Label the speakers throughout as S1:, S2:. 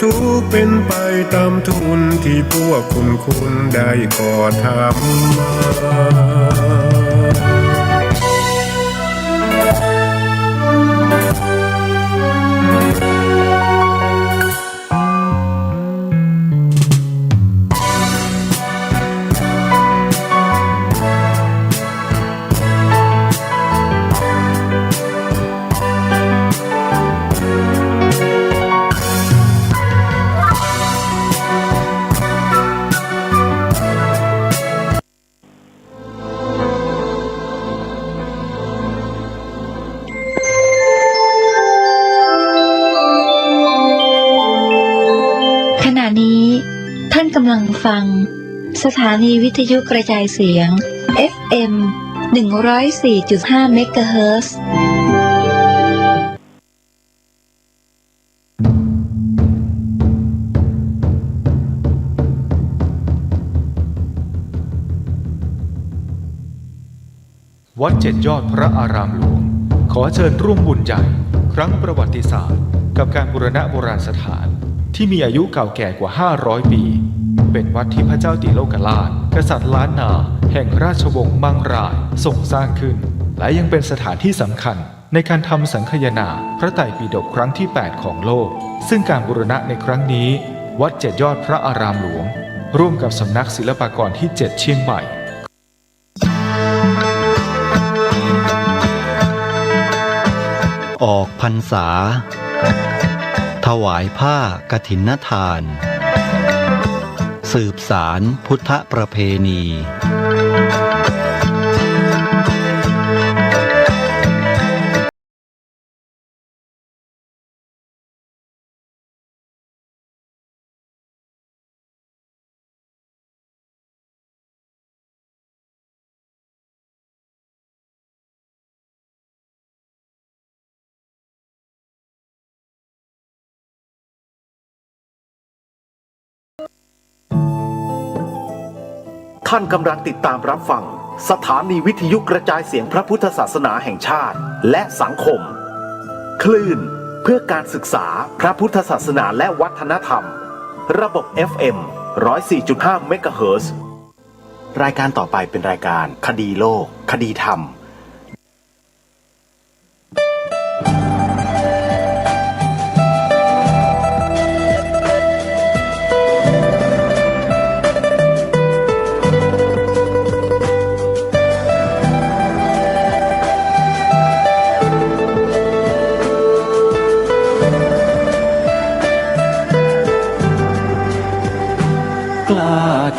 S1: ทุกเป็นไปตามทุนที่พวกคุณได้ก่อทำมา
S2: ท่านกำลังฟังสถานีวิทยุกระจายเสียง FM 104.5 เมกะเฮิรตซ์
S3: วัดเจ็ดยอดพระอารามหลวงขอเชิญร่วมบุญใหญ่ครั้งประวัติศาสตร์กับการบูรณะโบราณสถานที่มีอายุเก่าแก่กว่า500 ปีเป็นวัดที่พระเจ้าติโลกราชกษัตริย์ล้านนาแห่งราชวงศ์มังรายทรงสร้างขึ้นและยังเป็นสถานที่สำคัญในการทำสังคายนาพระไตรปิฎกครั้งที่8ของโลกซึ่งการบูรณะในครั้งนี้วัดเจ็ดยอดพระอารามหลวงร่วมกับสำนักศิลปากรที่7เชียงใหม่
S4: ออกพรรษาถวายผ้ากฐินทานสืบสารพุทธประเพณี
S5: ท่านกำลังติดตามรับฟังสถานีวิทยุกระจายเสียงพระพุทธศาสนาแห่งชาติและสังคมคลื่นเพื่อการศึกษาพระพุทธศาสนาและวัฒนธรรมระบบ FM 104.5 เมกะเฮิรตซ์รายการต่อไปเป็นรายการคดีโลกคดีธรรม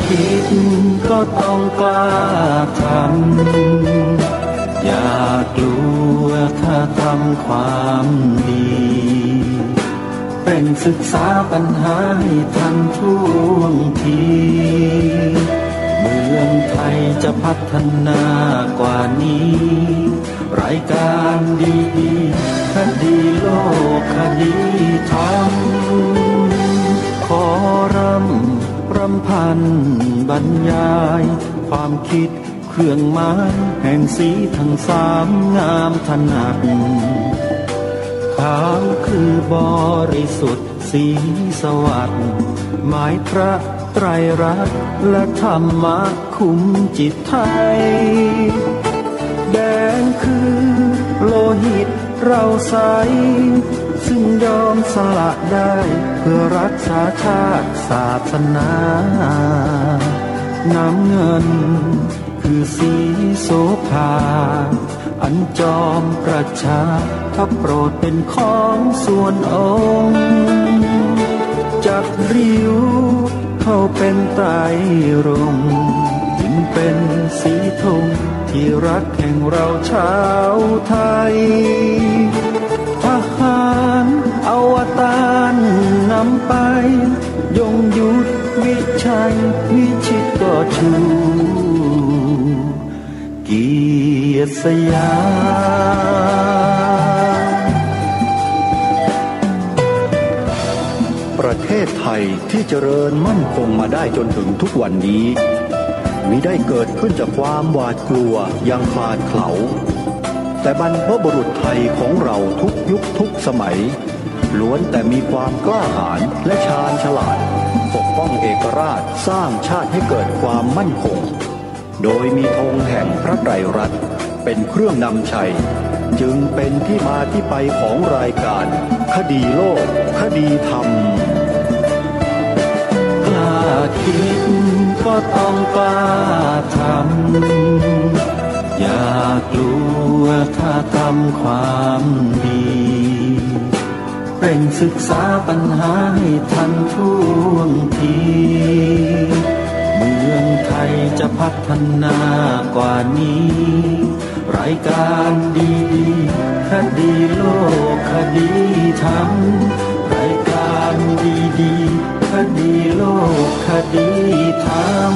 S6: คิดก็ต้องกล้าทำอย่ากลัวถ้าทำความดีเป็นศึกษาปัญหาให้ทันท่วงทีเมืองไทยจะพัฒนากว่านี้รายการดีๆคดีโลกคดีธรรมขอรำพันบรรยายความคิดเครื่องหมายแห่งสีทั้งสามงามถนัดขาวคือบริสุทธิ์สีสวัสดิ์หมายพระไตรรัตน์และธรรมะคุ้มจิตไทยแดงคือโลหิตเราใสซึ่งยอมสละได้เพื่อรักษาชาติศาสนาน้ำเงินคือสีโสภาอันจอมประชาพระโปรดเป็นของส่วนองค์จักริ้วเข้าเป็นไตรรงค์จึงเป็นสีธงที่รักแห่งเราชาวไทยทหารอวตารนำไปยงยุทธวิชัยวิชิตก็ชูเกียรติสยาม
S4: ประเทศไทยที่เจริญมั่นคงมาได้จนถึงทุกวันนี้มิได้เกิดขึ้นจากความหวาดกลัวอย่างคลาดเขลาแต่บรรพบุรุษไทยของเราทุกยุคทุกสมัย ล้วนแต่มีความกล้าหาญและชาญฉลาดปกป้องเอกราชสร้างชาติให้เกิดความมั่นคงโดยมีธงแห่งพระไตรรัตน์เป็นเครื่องนำชัยจึงเป็นที่มาที่ไปของรายการคดีโลกคดีธรรม
S6: กล้าคิดก็ต้องกล้าทำอย่ากลัวถ้าทำความดีเร่งศึกษาปัญหาให้ทันท่วงทีเมืองไทยจะพัฒนากว่านี้รายการดีๆคดีโลกคดีธรรมรายการดีๆคดีโลกคดีธรรม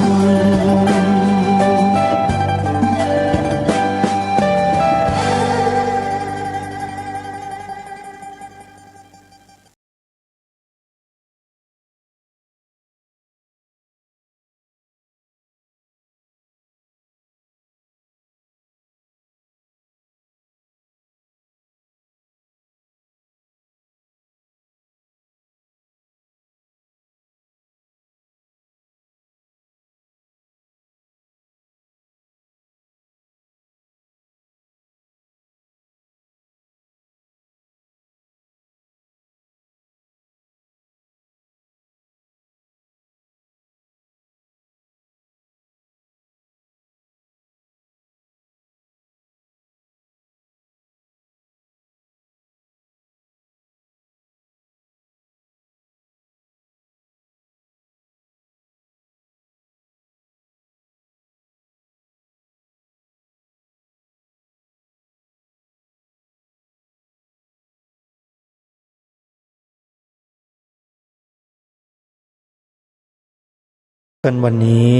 S4: กันวันนี้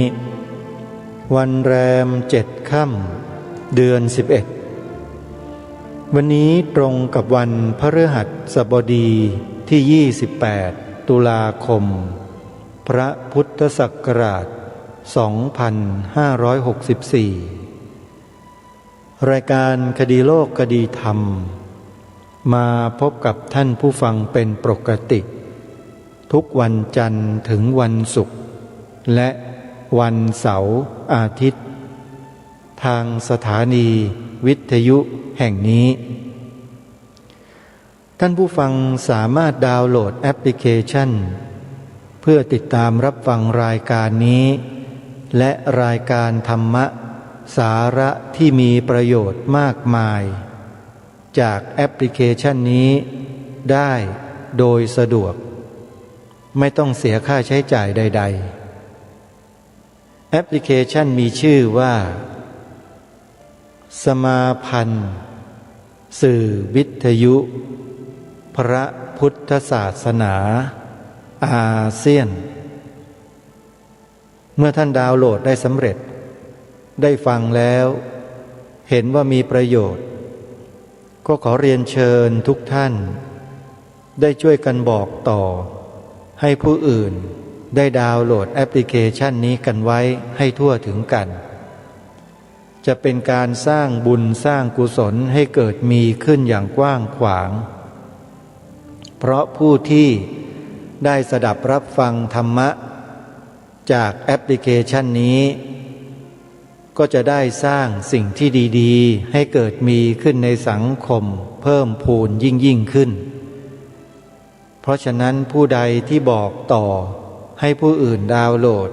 S4: วันแรม7 ค่ำเดือน11วันนี้ตรงกับวันพฤหัสบดีที่28ตุลาคมพระพุทธศักราช2564รายการคดีโลกคดีธรรมมาพบกับท่านผู้ฟังเป็นปกติทุกวันจันทร์ถึงวันศุกร์และวันเสาร์อาทิตย์ทางสถานีวิทยุแห่งนี้ท่านผู้ฟังสามารถดาวน์โหลดแอปพลิเคชันเพื่อติดตามรับฟังรายการนี้และรายการธรรมะสาระที่มีประโยชน์มากมายจากแอปพลิเคชันนี้ได้โดยสะดวกไม่ต้องเสียค่าใช้จ่ายใดๆแอปพลิเคชันมีชื่อว่าสมาพันธ์สื่อวิทยุพระพุทธศาสนาอาเซียนเมื่อท่านดาวน์โหลดได้สำเร็จได้ฟังแล้วเห็นว่ามีประโยชน์ก็ขอเรียนเชิญทุกท่านได้ช่วยกันบอกต่อให้ผู้อื่นได้ดาวน์โหลดแอปพลิเคชันนี้กันไว้ให้ทั่วถึงกันจะเป็นการสร้างบุญสร้างกุศลให้เกิดมีขึ้นอย่างกว้างขวางเพราะผู้ที่ได้สดับรับฟังธรรมะจากแอปพลิเคชันนี้ก็จะได้สร้างสิ่งที่ดีๆให้เกิดมีขึ้นในสังคมเพิ่มพูนยิ่งขึ้นเพราะฉะนั้นผู้ใดที่บอกต่อให้ผู้อื่นดาวน์โหลด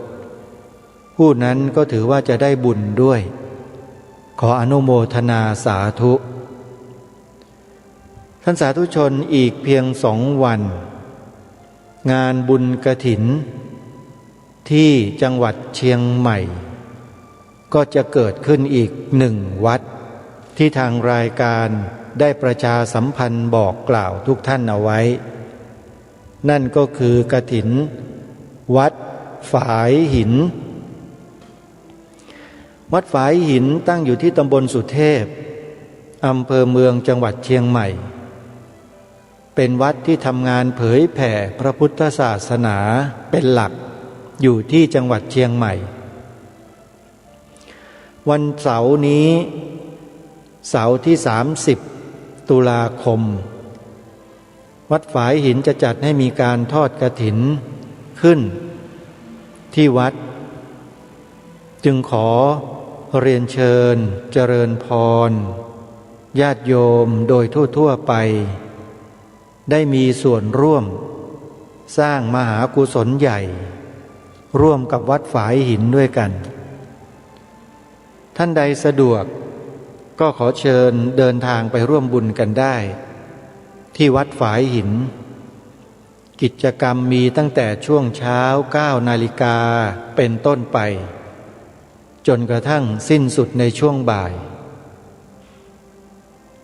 S4: ผู้นั้นก็ถือว่าจะได้บุญด้วยขออนุโมทนาสาธุท่านสาธุชนอีกเพียง2 วันงานบุญกฐินที่จังหวัดเชียงใหม่ก็จะเกิดขึ้นอีก1 วัดที่ทางรายการได้ประชาสัมพันธ์บอกกล่าวทุกท่านเอาไว้นั่นก็คือกฐินวัดฝายหินวัดฝายหินตั้งอยู่ที่ตำบลสุเทพอำเภอเมืองจังหวัดเชียงใหม่เป็นวัดที่ทำงานเผยแผ่พระพุทธศาสนาเป็นหลักอยู่ที่จังหวัดเชียงใหม่วันเสาร์นี้เสาร์ที่30 ตุลาคม วัดฝายหินจะจัดให้มีการทอดกฐินขึ้นที่วัดจึงขอเรียนเชิญเจริญพรญาติโยมโดยทั่วๆไปได้มีส่วนร่วมสร้างมหากุศลใหญ่ร่วมกับวัดฝายหินด้วยกันท่านใดสะดวกก็ขอเชิญเดินทางไปร่วมบุญกันได้ที่วัดฝายหินกิจกรรมมีตั้งแต่ช่วงเช้า9 นาฬิกาเป็นต้นไปจนกระทั่งสิ้นสุดในช่วงบ่าย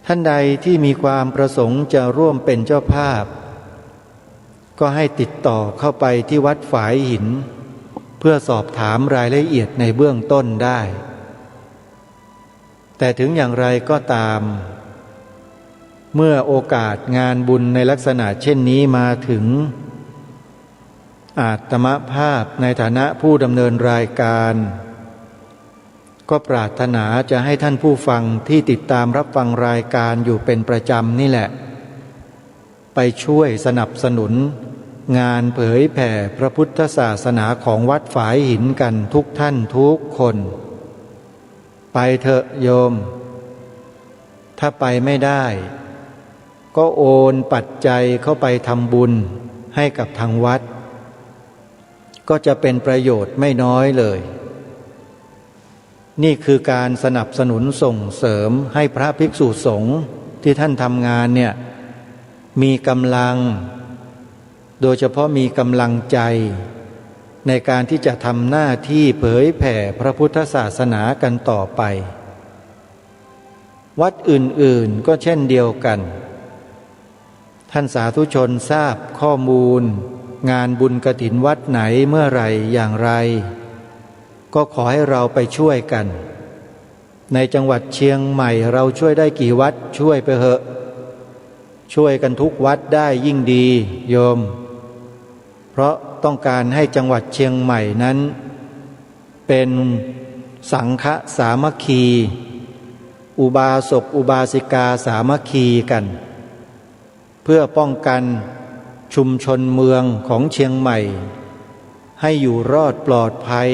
S4: ท่านใดที่มีความประสงค์จะร่วมเป็นเจ้าภาพก็ให้ติดต่อเข้าไปที่วัดฝายหินเพื่อสอบถามรายละเอียดในเบื้องต้นได้แต่ถึงอย่างไรก็ตามเมื่อโอกาสงานบุญในลักษณะเช่นนี้มาถึงอาตมภาพในฐานะผู้ดำเนินรายการก็ปรารถนาจะให้ท่านผู้ฟังที่ติดตามรับฟังรายการอยู่เป็นประจำนี่แหละไปช่วยสนับสนุนงานเผยแผ่พระพุทธศาสนาของวัดฝายหินกันทุกท่านทุกคนไปเถอะโยมถ้าไปไม่ได้ก็โอนปัจจัยเข้าไปทำบุญให้กับทางวัดก็จะเป็นประโยชน์ไม่น้อยเลยนี่คือการสนับสนุนส่งเสริมให้พระภิกษุสงฆ์ที่ท่านทำงานเนี่ยมีกำลังโดยเฉพาะมีกำลังใจในการที่จะทำหน้าที่เผยแผ่พระพุทธศาสนากันต่อไปวัดอื่นๆก็เช่นเดียวกันท่านสาธุชนทราบข้อมูลงานบุญกฐินวัดไหนเมื่อไหร่อย่างไรก็ขอให้เราไปช่วยกันในจังหวัดเชียงใหม่เราช่วยได้กี่วัดช่วยไปเถอะช่วยกันทุกวัดได้ยิ่งดีโยมเพราะต้องการให้จังหวัดเชียงใหม่นั้นเป็นสังฆสามัคคีอุบาสกอุบาสิกาสามัคคีกันเพื่อป้องกันชุมชนเมืองของเชียงใหม่ให้อยู่รอดปลอดภัย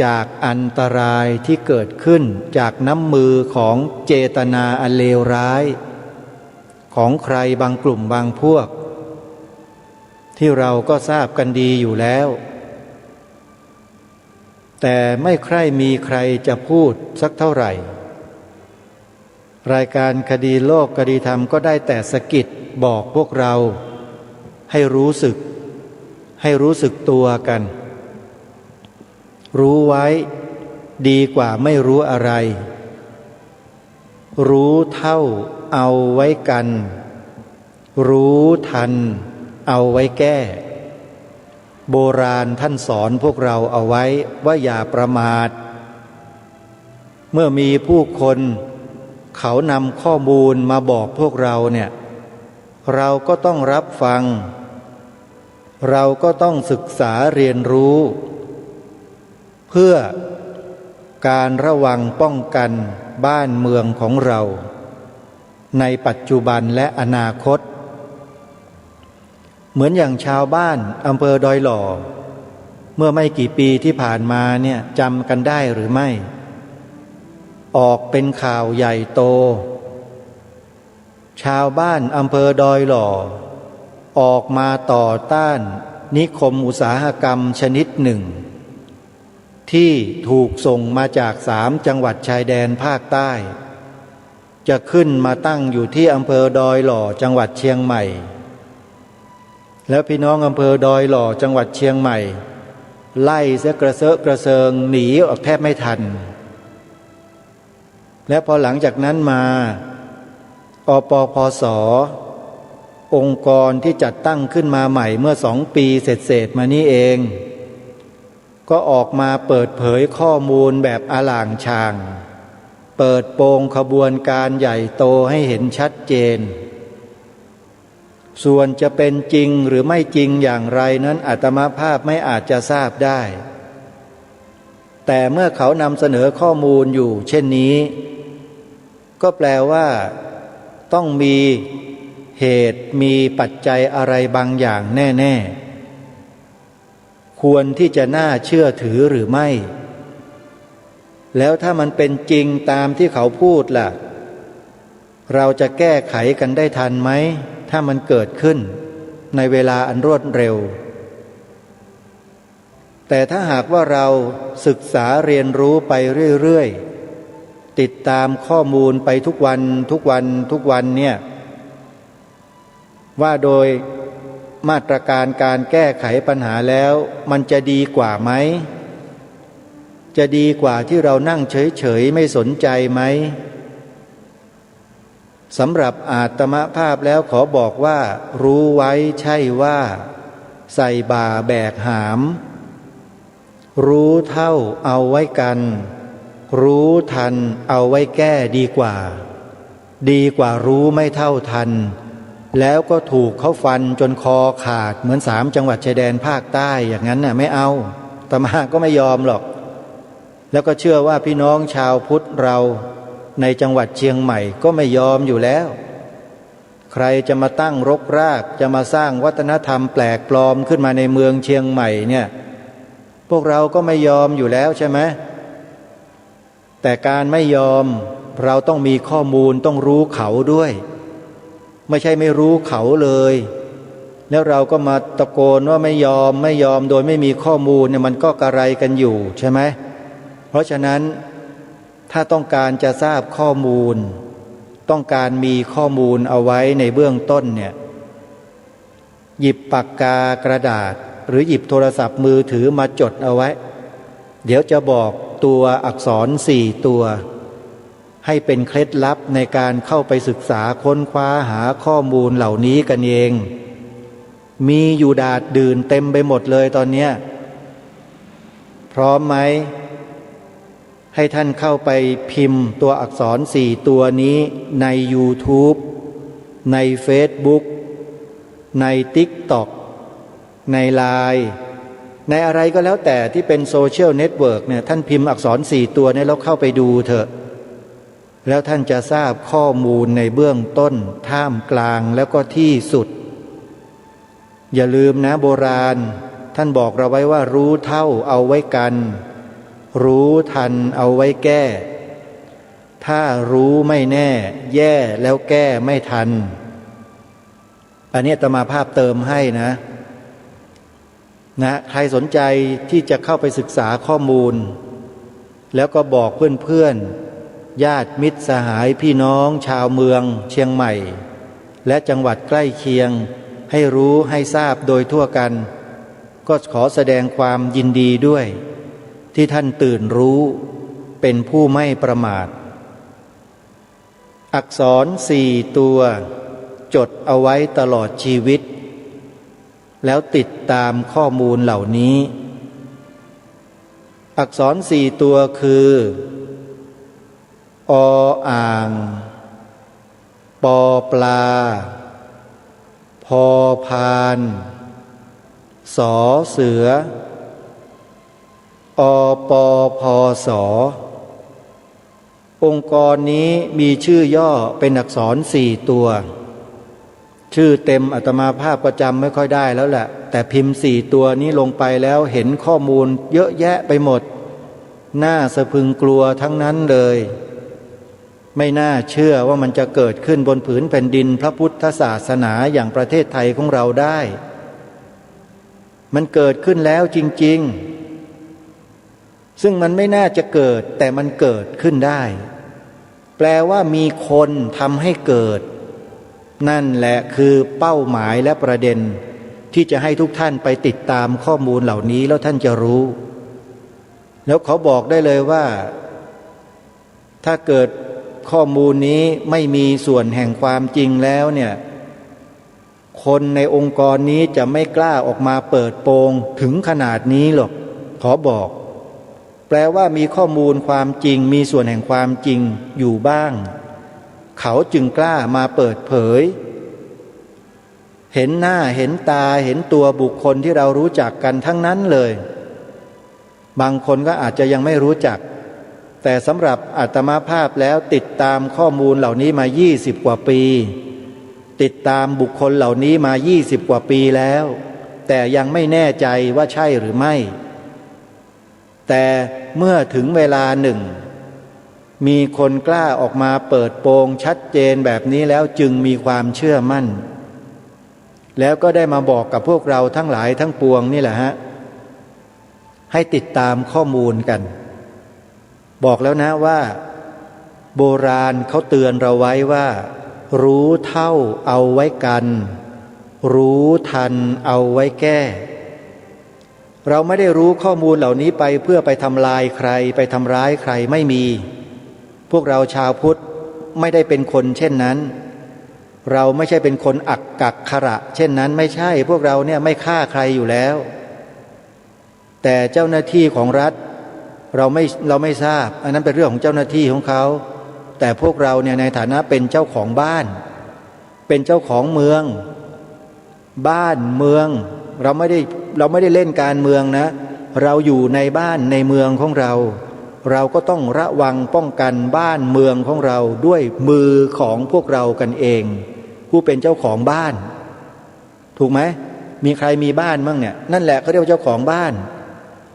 S4: จากอันตรายที่เกิดขึ้นจากน้ำมือของเจตนาอันเลวร้ายของใครบางกลุ่มบางพวกที่เราก็ทราบกันดีอยู่แล้วแต่ไม่ใคร่มีใครจะพูดสักเท่าไหร่รายการคดีโลกคดีธรรมก็ได้แต่สะกิดบอกพวกเราให้รู้สึกตัวกันรู้ไว้ดีกว่าไม่รู้อะไรรู้เท่าเอาไว้กันรู้ทันเอาไว้แก้โบราณท่านสอนพวกเราเอาไว้ว่าอย่าประมาทเมื่อมีผู้คนเขานำข้อมูลมาบอกพวกเราเนี่ยเราก็ต้องรับฟังเราก็ต้องศึกษาเรียนรู้เพื่อการระวังป้องกันบ้านเมืองของเราในปัจจุบันและอนาคตเหมือนอย่างชาวบ้านอำเภอดอยหล่อเมื่อไม่กี่ปีที่ผ่านมาเนี่ยจำกันได้หรือไม่ออกเป็นข่าวใหญ่โตชาวบ้านอำเภอดอยหล่อออกมาต่อต้านนิคมอุตสาหกรรมชนิดหนึ่งที่ถูกส่งมาจาก3 จังหวัดชายแดนภาคใต้จะขึ้นมาตั้งอยู่ที่อำเภอดอยหล่อจังหวัดเชียงใหม่แล้วพี่น้องอำเภอดอยหล่อจังหวัดเชียงใหม่ไล่เสียกระเซาะกระเซิงหนีออกแทบไม่ทันและพอหลังจากนั้นมาอปพส.องค์กรที่จัดตั้งขึ้นมาใหม่เมื่อ2 ปีเศษมานี้เองก็ออกมาเปิดเผยข้อมูลแบบอล่างชางเปิดโปงขบวนการใหญ่โตให้เห็นชัดเจนส่วนจะเป็นจริงหรือไม่จริงอย่างไรนั้นอาตมาภาพไม่อาจจะทราบได้แต่เมื่อเขานำเสนอข้อมูลอยู่เช่นนี้ก็แปลว่าต้องมี เหตุมีปัจจัยอะไรบางอย่างแน่ๆควรที่จะน่าเชื่อถือหรือไม่แล้วถ้ามันเป็นจริงตามที่เขาพูดล่ะเราจะแก้ไขกันได้ทันไหมถ้ามันเกิดขึ้นในเวลาอันรวดเร็วแต่ถ้าหากว่าเราศึกษาเรียนรู้ไปเรื่อยๆติดตามข้อมูลไปทุกวันเนี่ยว่าโดยมาตรการการแก้ไขปัญหาแล้วมันจะดีกว่าไหมจะดีกว่าที่เรานั่งเฉยๆไม่สนใจไหมสำหรับอาตมภาพแล้วขอบอกว่ารู้ไว้ใช่ว่าใส่บ่าแบกหามรู้เท่าเอาไว้กันรู้ทันเอาไว้แก้ดีกว่ารู้ไม่เท่าทันแล้วก็ถูกเขาฟันจนคอขาดเหมือน3 จังหวัดชายแดนภาคใต้อย่างนั้นน่ะไม่เอาอาตมาก็ไม่ยอมหรอกแล้วก็เชื่อว่าพี่น้องชาวพุทธเราในจังหวัดเชียงใหม่ก็ไม่ยอมอยู่แล้วใครจะมาตั้งรกรากจะมาสร้างวัฒนธรรมแปลกปลอมขึ้นมาในเมืองเชียงใหม่เนี่ยพวกเราก็ไม่ยอมอยู่แล้วใช่ไหมแต่การไม่ยอมเราต้องมีข้อมูลต้องรู้เขาด้วยไม่ใช่ไม่รู้เขาเลยแล้วเราก็มาตะโกนว่าไม่ยอมโดยไม่มีข้อมูลเนี่ยมันก็กระไรกันอยู่ใช่ไหมเพราะฉะนั้นถ้าต้องการจะทราบข้อมูลต้องการมีข้อมูลเอาไว้ในเบื้องต้นเนี่ยหยิบปากกากระดาษหรือหยิบโทรศัพท์มือถือมาจดเอาไว้เดี๋ยวจะบอกตัวอักษร4 ตัวให้เป็นเคล็ดลับในการเข้าไปศึกษาค้นคว้าหาข้อมูลเหล่านี้กันเองมีอยู่ดาดดื่นเต็มไปหมดเลยตอนนี้พร้อมไหมให้ท่านเข้าไปพิมพ์ตัวอักษร4 ตัวนี้ใน YouTube ใน Facebook ใน TikTok ใน LINE ในอะไรก็แล้วแต่ที่เป็นโซเชียลเน็ตเวิร์กเนี่ยท่านพิมพ์อักษร4 ตัวนี้แล้วเข้าไปดูเถอะแล้วท่านจะทราบข้อมูลในเบื้องต้นท่ามกลางแล้วก็ที่สุดอย่าลืมนะโบราณท่านบอกเราไว้ว่ารู้เท่าเอาไว้กันรู้ทันเอาไว้แก้ถ้ารู้ไม่แน่แย่แล้วแก้ไม่ทันอันนี้อาตมาภาพเติมให้นะใครสนใจที่จะเข้าไปศึกษาข้อมูลแล้วก็บอกเพื่อนๆญาติมิตรสหายพี่น้องชาวเมืองเชียงใหม่และจังหวัดใกล้เคียงให้รู้ให้ทราบโดยทั่วกันก็ขอแสดงความยินดีด้วยที่ท่านตื่นรู้เป็นผู้ไม่ประมาทอักษร4 ตัวจดเอาไว้ตลอดชีวิตแล้วติดตามข้อมูลเหล่านี้อักษร4 ตัวคือออ่างปอปลาพอพานสอเสืออปพสองค์กรนี้มีชื่อย่อเป็นอักษร4 ตัวชื่อเต็มอาตมาภาพก็จำไม่ค่อยได้แล้วแหละแต่พิมพ์4 ตัวนี้ลงไปแล้วเห็นข้อมูลเยอะแยะไปหมดน่าสะพรึงกลัวทั้งนั้นเลยไม่น่าเชื่อว่ามันจะเกิดขึ้นบนผืนแผ่นดินพระพุทธศาสนาอย่างประเทศไทยของเราได้มันเกิดขึ้นแล้วจริงๆซึ่งมันไม่น่าจะเกิดแต่มันเกิดขึ้นได้แปลว่ามีคนทำให้เกิดนั่นแหละคือเป้าหมายและประเด็นที่จะให้ทุกท่านไปติดตามข้อมูลเหล่านี้แล้วท่านจะรู้แล้วเขาบอกได้เลยว่าถ้าเกิดข้อมูลนี้ไม่มีส่วนแห่งความจริงแล้วเนี่ยคนในองค์กรนี้จะไม่กล้าออกมาเปิดโปงถึงขนาดนี้หรอกขอบอกแปลว่ามีข้อมูลความจริงมีส่วนแห่งความจริงอยู่บ้างเขาจึงกล้ามาเปิดเผยเห็นหน้าเห็นตาเห็นตัวบุคคลที่เรารู้จักกันทั้งนั้นเลยบางคนก็อาจจะยังไม่รู้จักแต่สำหรับอาตมาภาพแล้วติดตามข้อมูลเหล่านี้มา20 กว่าปี ติดตามบุคคลเหล่านี้มา20กว่าปีแล้วแต่ยังไม่แน่ใจว่าใช่หรือไม่แต่เมื่อถึงเวลาหนึ่งมีคนกล้าออกมาเปิดโปงชัดเจนแบบนี้แล้วจึงมีความเชื่อมั่นแล้วก็ได้มาบอกกับพวกเราทั้งหลายทั้งปวงนี่แหละฮะให้ติดตามข้อมูลกันบอกแล้วนะว่าโบราณเขาเตือนเราไว้ว่ารู้เท่าเอาไว้กันรู้ทันเอาไว้แก้เราไม่ได้รู้ข้อมูลเหล่านี้ไปเพื่อไปทำลายใครไปทำร้ายใครไม่มีพวกเราชาวพุทธไม่ได้เป็นคนเช่นนั้นเราไม่ใช่เป็นคนอักกักขระเช่นนั้นไม่ใช่พวกเราเนี่ยไม่ฆ่าใครอยู่แล้วแต่เจ้าหน้าที่ของรัฐเราไม่ทราบอันนั้นเป็นเรื่องของเจ้าหน้าที่ของเขาแต่พวกเราเนี่ยในฐานะเป็นเจ้าของบ้านเป็นเจ้าของเมืองบ้านเมืองเราไม่ได้เล่นการเมืองนะเราอยู่ในบ้านในเมืองของเราเราก็ต้องระวังป้องกันบ้านเมืองของเราด้วยมือของพวกเรากันเองผู้เป็นเจ้าของบ้านถูกไหมมีใครมีบ้านมั่งเนี่ยนั่นแหละเขาเรียกว่าเจ้าของบ้าน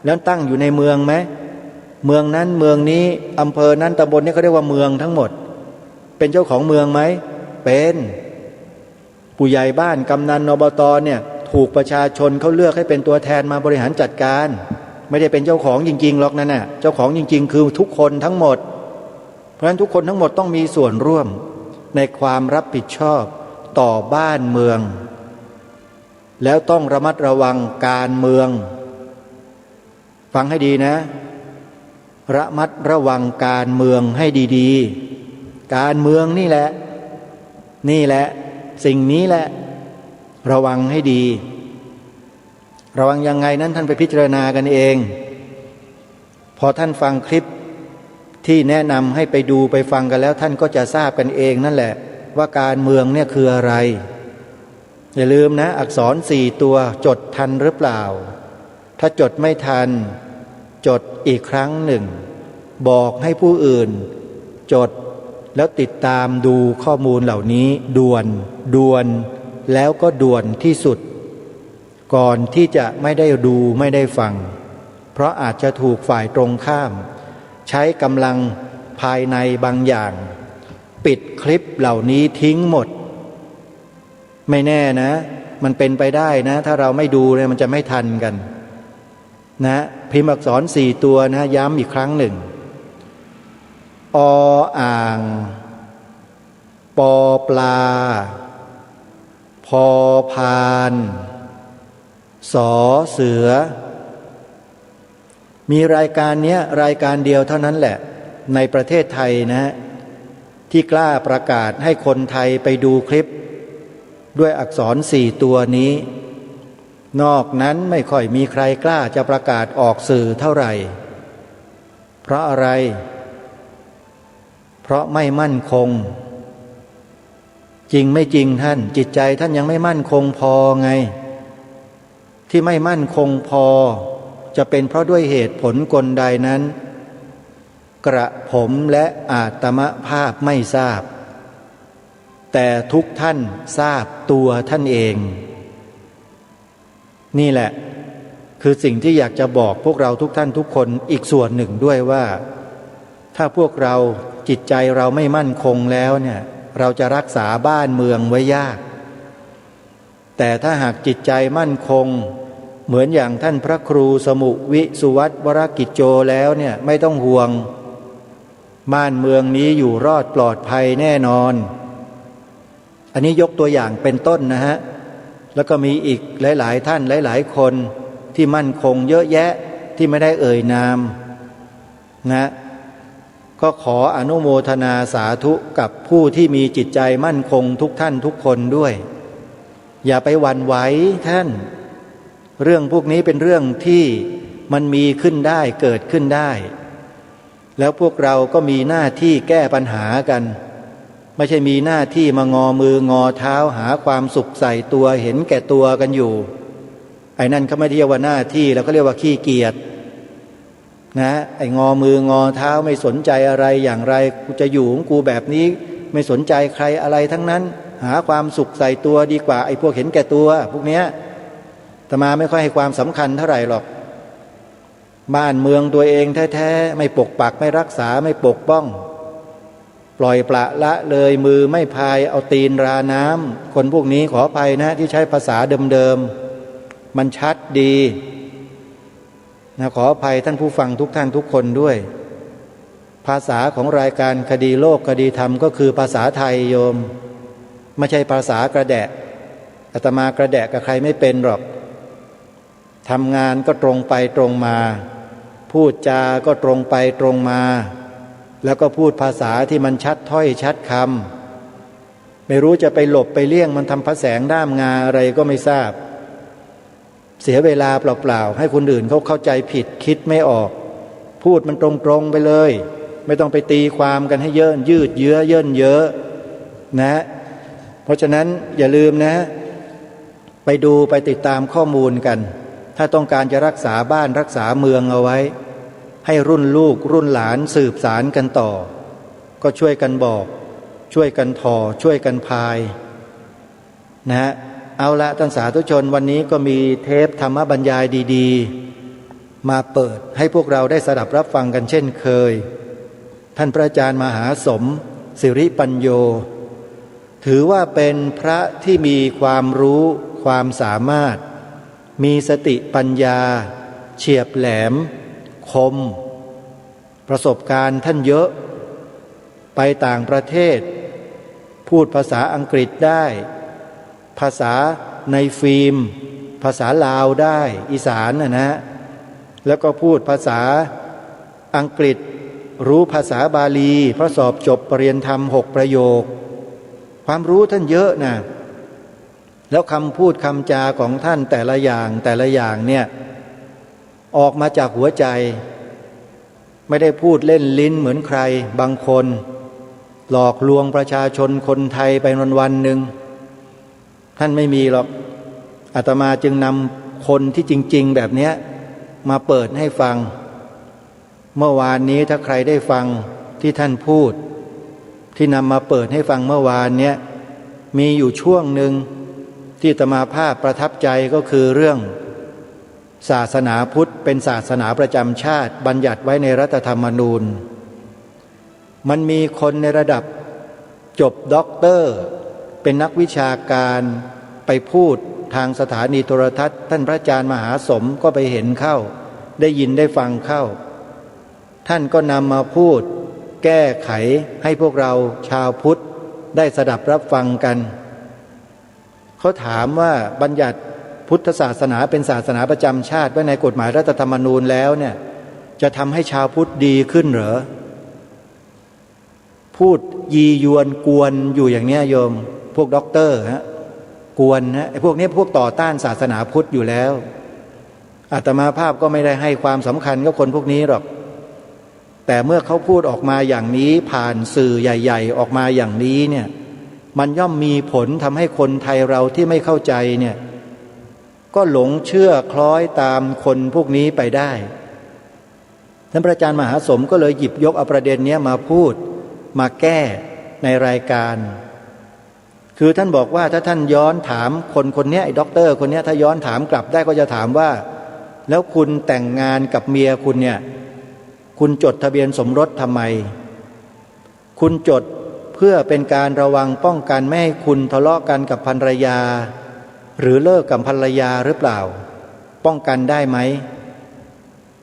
S4: แล้วตั้งอยู่ในเมืองไหมเมืองนั้นเมืองนี้อำเภอนั้นตำบลนี้เขาเรียกว่าเมืองทั้งหมดเป็นเจ้าของเมืองไหมเป็นผู้ใหญ่บ้านกำนันอบตเนี่ยถูกประชาชนเขาเลือกให้เป็นตัวแทนมาบริหารจัดการไม่ได้เป็นเจ้าของจริงๆหรอกนั่นน่ะเจ้าของจริงๆคือทุกคนทั้งหมดเพราะฉะนั้นทุกคนทั้งหมดต้องมีส่วนร่วมในความรับผิดชอบต่อบ้านเมืองแล้วต้องระมัดระวังการเมืองฟังให้ดีนะระมัดระวังการเมืองให้ดีๆการเมืองนี่แหละสิ่งนี้แหละระวังให้ดีระวังยังไงนั้นท่านไปพิจารณากันเองพอท่านฟังคลิปที่แนะนำให้ไปดูไปฟังกันแล้วท่านก็จะทราบกันเองนั่นแหละว่าการเมืองเนี่ยคืออะไรอย่าลืมนะอักษร4ตัวจดทันหรือเปล่าถ้าจดไม่ทันจดอีกครั้งหนึ่งบอกให้ผู้อื่นจดแล้วติดตามดูข้อมูลเหล่านี้ด่วนแล้วก็ด่วนที่สุดก่อนที่จะไม่ได้ดูไม่ได้ฟังเพราะอาจจะถูกฝ่ายตรงข้ามใช้กำลังภายในบางอย่างปิดคลิปเหล่านี้ทิ้งหมดไม่แน่นะมันเป็นไปได้นะถ้าเราไม่ดูเลยมันจะไม่ทันกันนะพิมพ์อักษร4ตัวนะย้ำอีกครั้งหนึ่งออ่างปอปลาพอพานสอเสือมีรายการนี้รายการเดียวเท่านั้นแหละในประเทศไทยนะที่กล้าประกาศให้คนไทยไปดูคลิปด้วยอักษร4ตัวนี้นอกนั้นไม่ค่อยมีใครกล้าจะประกาศออกสื่อเท่าไหร่เพราะอะไรเพราะไม่มั่นคงจริงไม่จริงท่านจิตใจท่านยังไม่มั่นคงพอไงที่ไม่มั่นคงพอจะเป็นเพราะด้วยเหตุผลกลใดนั้นกระผมและอาตมภาพไม่ทราบแต่ทุกท่านทราบตัวท่านเองนี่แหละคือสิ่งที่อยากจะบอกพวกเราทุกท่านทุกคนอีกส่วนหนึ่งด้วยว่าถ้าพวกเราจิตใจเราไม่มั่นคงแล้วเนี่ยเราจะรักษาบ้านเมืองไว้ยากแต่ถ้าหากจิตใจมั่นคงเหมือนอย่างท่านพระครูสมุวิสุวัตวรกิจโจแล้วเนี่ยไม่ต้องห่วงบ้านเมืองนี้อยู่รอดปลอดภัยแน่นอนอันนี้ยกตัวอย่างเป็นต้นนะฮะแล้วก็มีอีกหลายๆท่านหลายๆคนที่มั่นคงเยอะแยะที่ไม่ได้เอ่ยนามนะก็ขออนุโมทนาสาธุกับผู้ที่มีจิตใจมั่นคงทุกท่านทุกคนด้วยอย่าไปหวั่นไหวท่านเรื่องพวกนี้เป็นเรื่องที่มันมีขึ้นได้เกิดขึ้นได้แล้วพวกเราก็มีหน้าที่แก้ปัญหากันไม่ใช่มีหน้าที่มางอมืองอเท้าหาความสุขใส่ตัวเห็นแก่ตัวกันอยู่ไอ้นั่นเขาไม่เรียกว่าหน้าที่แล้วก็เรียกว่าขี้เกียจนะไอ้งอมืองอเท้าไม่สนใจอะไรอย่างไรกูจะอยู่ของกูแบบนี้ไม่สนใจใครอะไรทั้งนั้น หาความสุขใส่ตัวดีกว่าไอ้พวกเห็นแก่ตัวพวกเนี้ยอาตมาไม่ค่อยให้ความสำคัญเท่าไหร่หรอกบ้านเมืองตัวเองแท้ๆไม่ปกปักไม่รักษาไม่ปกป้องปล่อยปละละเลยมือไม่พายเอาตีนราน้ำคนพวกนี้ขออภัยนะที่ใช้ภาษาเดิมๆมันชัดดีนะขออภัยท่านผู้ฟังทุกท่านทุกคนด้วยภาษาของรายการคดีโลกคดีธรรมก็คือภาษาไทยโยมไม่ใช่ภาษากระแดะอาตมากระแดะกับใครไม่เป็นหรอกทำงานก็ตรงไปตรงมาพูดจาก็ตรงไปตรงมาแล้วก็พูดภาษาที่มันชัดถ้อยชัดคำไม่รู้จะไปหลบไปเลี่ยงมันทำพระแสงด้ามงาอะไรก็ไม่ทราบเสียเวลาเปล่าๆให้คนอื่นเขาเข้าใจผิดคิดไม่ออกพูดมันตรงๆไปเลยไม่ต้องไปตีความกันให้เยินยืดเยื้อเยินเยอะนะเพราะฉะนั้นอย่าลืมนะไปดูไปติดตามข้อมูลกันถ้าต้องการจะรักษาบ้านรักษาเมืองเอาไว้ให้รุ่นลูกรุ่นหลานสืบสารกันต่อก็ช่วยกันบอกช่วยกันทอช่วยกันพายนะเอาละท่านสาธุชนวันนี้ก็มีเทปธรรมบรรยายดีๆมาเปิดให้พวกเราได้สดับรับฟังกันเช่นเคยท่านพระอาจารย์มหาสมสิริปัญโยถือว่าเป็นพระที่มีความรู้ความสามารถมีสติปัญญาเฉียบแหลมคมประสบการณ์ท่านเยอะไปต่างประเทศพูดภาษาอังกฤษได้ภาษาในฟิล์มภาษาลาวได้อีสานนะแล้วก็พูดภาษาอังกฤษรู้ภาษาบาลีเพราะสอบจบปรริญญาธรรม6 ประโยคความรู้ท่านเยอะนะแล้วคำพูดคำจาของท่านแต่ละอย่างเนี่ยออกมาจากหัวใจไม่ได้พูดเล่นลิ้นเหมือนใครบางคนหลอกลวงประชาชนคนไทยไปวันหนึ่งท่านไม่มีหรอกอาตมาจึงนำคนที่จริงๆแบบนี้มาเปิดให้ฟังเมื่อวานนี้ถ้าใครได้ฟังที่ท่านพูดที่นำมาเปิดให้ฟังเมื่อวานเนี้ยมีอยู่ช่วงหนึ่งที่อาตมาภาพประทับใจก็คือเรื่องศาสนาพุทธเป็นศาสนาประจำชาติบัญญัติไว้ในรัฐธรรมนูญมันมีคนในระดับจบด็อกเตอร์เป็นนักวิชาการไปพูดทางสถานีโทรทัศน์ท่านพระอาจารย์มหาสมก็ไปเห็นเข้าได้ยินได้ฟังเข้าท่านก็นำมาพูดแก้ไขให้พวกเราชาวพุทธได้สดับรับฟังกันเขาถามว่าบัญญัติพุทธศาสนาเป็นศาสนาประจำชาติไว้ในกฎหมายรัฐธรรมนูญแล้วเนี่ยจะทำให้ชาวพุทธดีขึ้นเหรอพูดยียวนกวนอยู่อย่างนี้โยมพวกด็อกเตอร์ฮะกวนนะไอ้พวกนี้พวกต่อต้านศาสนาพุทธอยู่แล้วอาตมาภาพก็ไม่ได้ให้ความสำคัญกับคนพวกนี้หรอกแต่เมื่อเขาพูดออกมาอย่างนี้ผ่านสื่อใหญ่ๆออกมาอย่างนี้เนี่ยมันย่อมมีผลทำให้คนไทยเราที่ไม่เข้าใจเนี่ยก็หลงเชื่อคล้อยตามคนพวกนี้ไปได้ท่านพระอาจารย์มหาสมก็เลยหยิบยกเอาประเด็นนี้มาพูดมาแก้ในรายการคือท่านบอกว่าถ้าท่านย้อนถามคนนี้ไอ้ด็อกเตอร์คนนี้ถ้าย้อนถามกลับได้ก็จะถามว่าแล้วคุณแต่งงานกับเมียคุณเนี่ยคุณจดทะเบียนสมรสทำไมคุณจดเพื่อเป็นการระวังป้องกันไม่ให้คุณทะเลาะกันกับภรรยาหรือเลิกกับภรรยาหรือเปล่าป้องกันได้ไหม